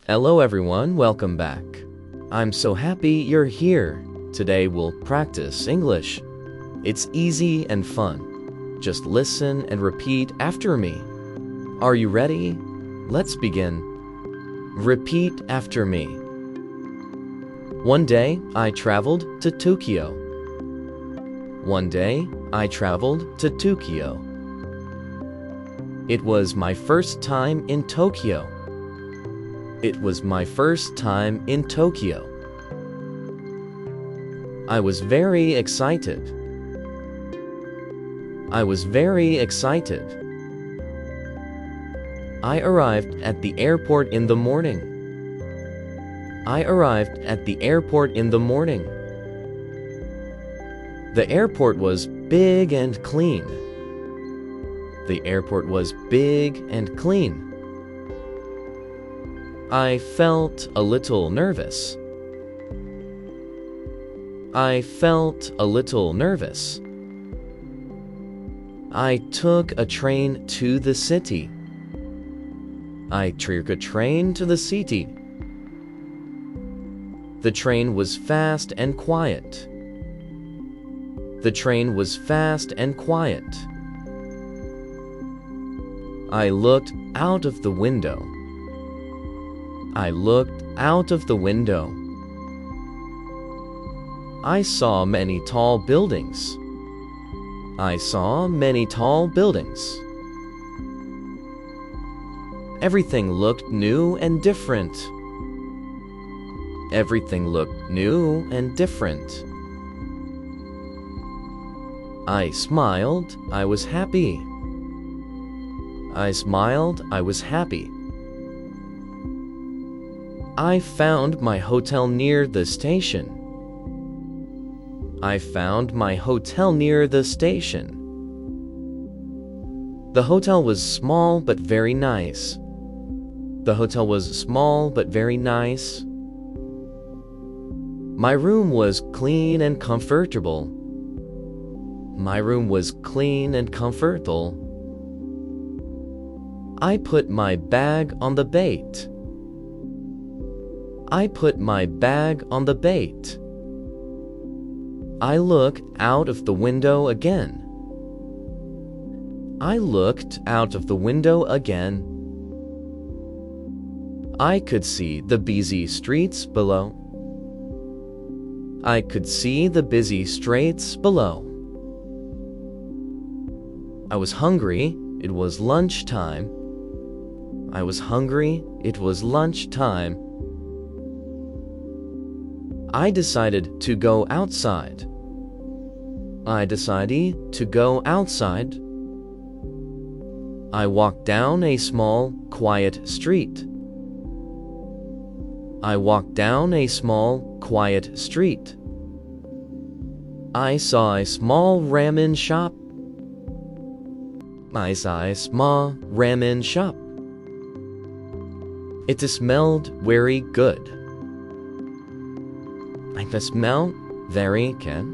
Hello everyone, welcome back. I'm so happy you're here. Today we'll practice English. It's easy and fun. Just listen and repeat after me. Are you ready? Let's begin. Repeat after me. One day I traveled to Tokyo. One day I traveled to Tokyo. It was my first time in Tokyo. It was my first time in Tokyo. I was very excited. I was very excited. I arrived at the airport in the morning. I arrived at the airport in the morning. The airport was big and clean. The airport was big and clean. I felt a little nervous. I felt a little nervous. I took a train to the city. I took a train to the city. The train was fast and quiet. The train was fast and quiet. I looked out of the window. I looked out of the window. I saw many tall buildings. I saw many tall buildings. Everything looked new and different. Everything looked new and different. I smiled, I was happy. I smiled, I was happy. I found my hotel near the station. I found my hotel near the station. The hotel was small but very nice. The hotel was small but very nice. My room was clean and comfortable. My room was clean and comfortable. I put my bag on the bait. I put my bag on the bait. I looked out of the window again. I looked out of the window again. I could see the busy streets below. I could see the busy streets below. I was hungry, it was lunchtime. I was hungry, it was lunchtime. I decided to go outside. I decided to go outside. I walked down a small, quiet street. I walked down a small, quiet street. I saw a small ramen shop. I saw a small ramen shop. It smelled very good. It smelled very good.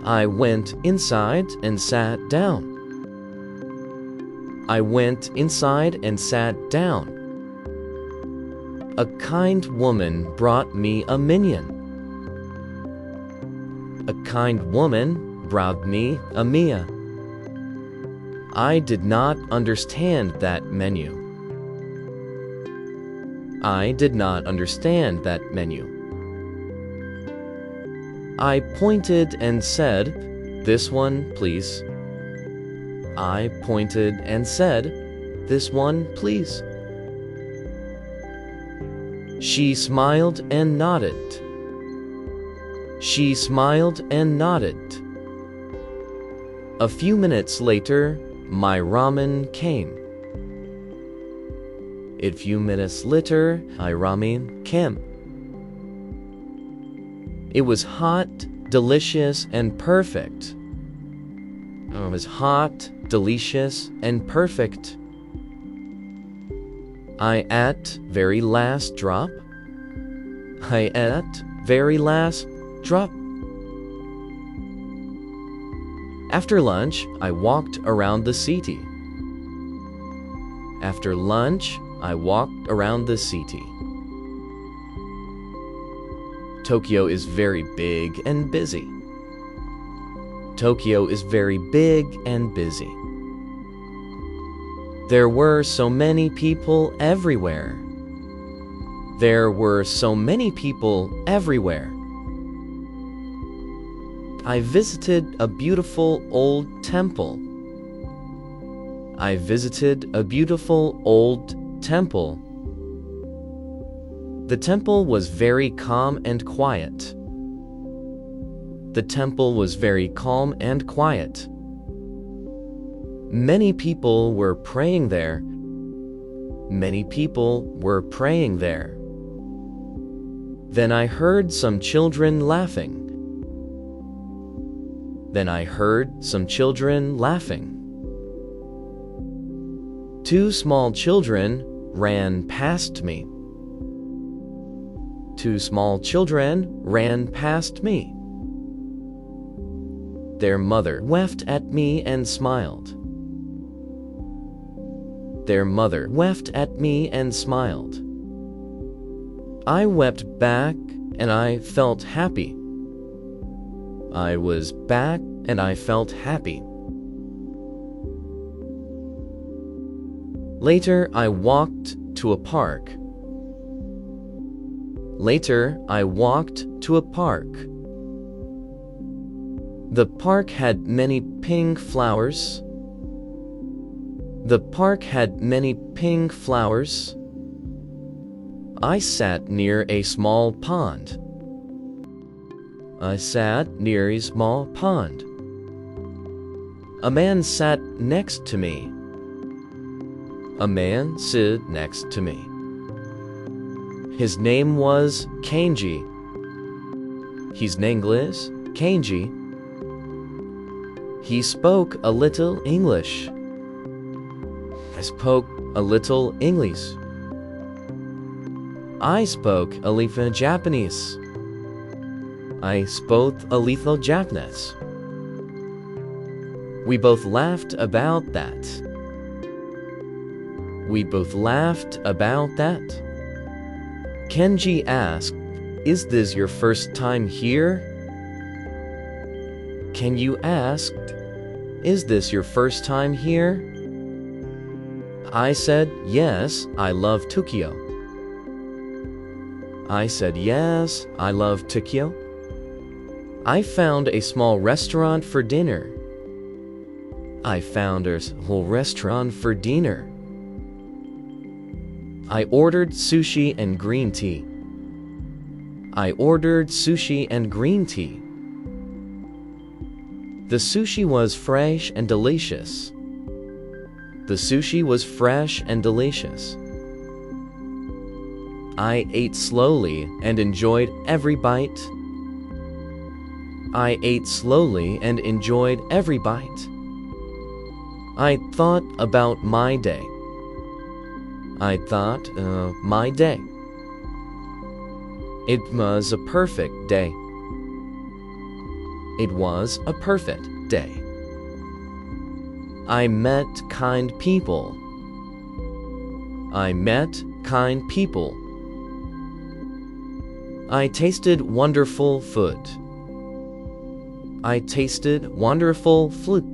I went inside and sat down. I went inside and sat down. A kind woman brought me a minion. A kind woman brought me a mia. I did not understand that menu. I did not understand that menu. I pointed and said, "This one, please." I pointed and said, "This one, please." She smiled and nodded. She smiled and nodded. A few minutes later, my ramen came. A few minutes later, my ramen came. It was hot, delicious, and perfect. It was hot, delicious, and perfect. I ate very last drop. I ate very last drop. After lunch, I walked around the city. After lunch, I walked around the city. Tokyo is very big and busy. Tokyo is very big and busy. There were so many people everywhere. There were so many people everywhere. I visited a beautiful old temple. I visited a beautiful old temple. The temple was very calm and quiet. The temple was very calm and quiet. Many people were praying there. Many people were praying there. Then I heard some children laughing. Then I heard some children laughing. Two small children ran past me. Two small children ran past me. Their mother waved at me and smiled. Their mother waved at me and smiled. I wept back and I felt happy. I was back and I felt happy. Later, I walked to a park. Later, I walked to a park. The park had many pink flowers. The park had many pink flowers. I sat near a small pond. I sat near a small pond. A man sat next to me. A man sat next to me. His name was Kenji. His name was Kenji. He spoke a little English. I spoke a little English. I spoke a little Japanese. I spoke a little Japanese. We both laughed about that. We both laughed about that. Kenji asked, "Is this your first time here?" Can you ask, "Is this your first time here?" I said, "Yes, I love Tokyo." I said, "Yes, I love Tokyo." I found a small restaurant for dinner. I found a small restaurant for dinner. I ordered sushi and green tea. I ordered sushi and green tea. The sushi was fresh and delicious. The sushi was fresh and delicious. I ate slowly and enjoyed every bite. I ate slowly and enjoyed every bite. I thought about my day. I thought my day. It was a perfect day. It was a perfect day. I met kind people. I met kind people. I tasted wonderful food. I tasted wonderful food.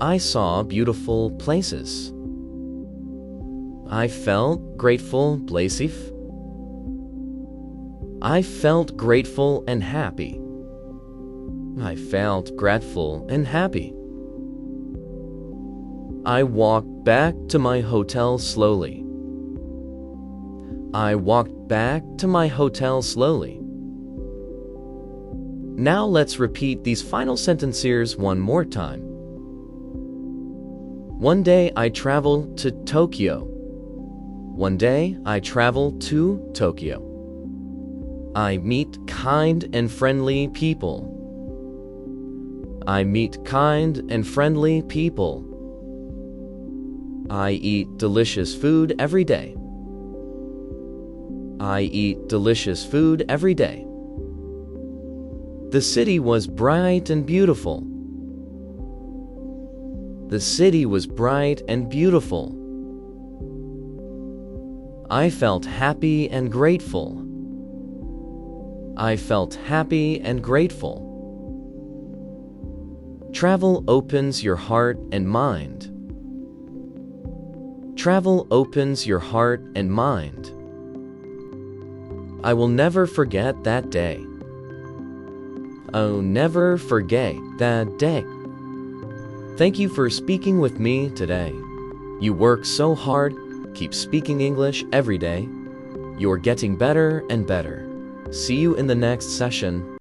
I saw beautiful places. I felt grateful places. I felt grateful and happy. I felt grateful and happy. I walked back to my hotel slowly. I walked back to my hotel slowly. Now let's repeat these final sentences one more time. One day I traveled to Tokyo. One day I traveled to Tokyo. I meet kind and friendly people. I meet kind and friendly people. I eat delicious food every day. I eat delicious food every day. The city was bright and beautiful. The city was bright and beautiful. I felt happy and grateful. I felt happy and grateful. Travel opens your heart and mind. Travel opens your heart and mind. I will never forget that day. I'll never forget that day. Thank you for speaking with me today. You work so hard. Keep speaking English every day. You're getting better and better. See you in the next session.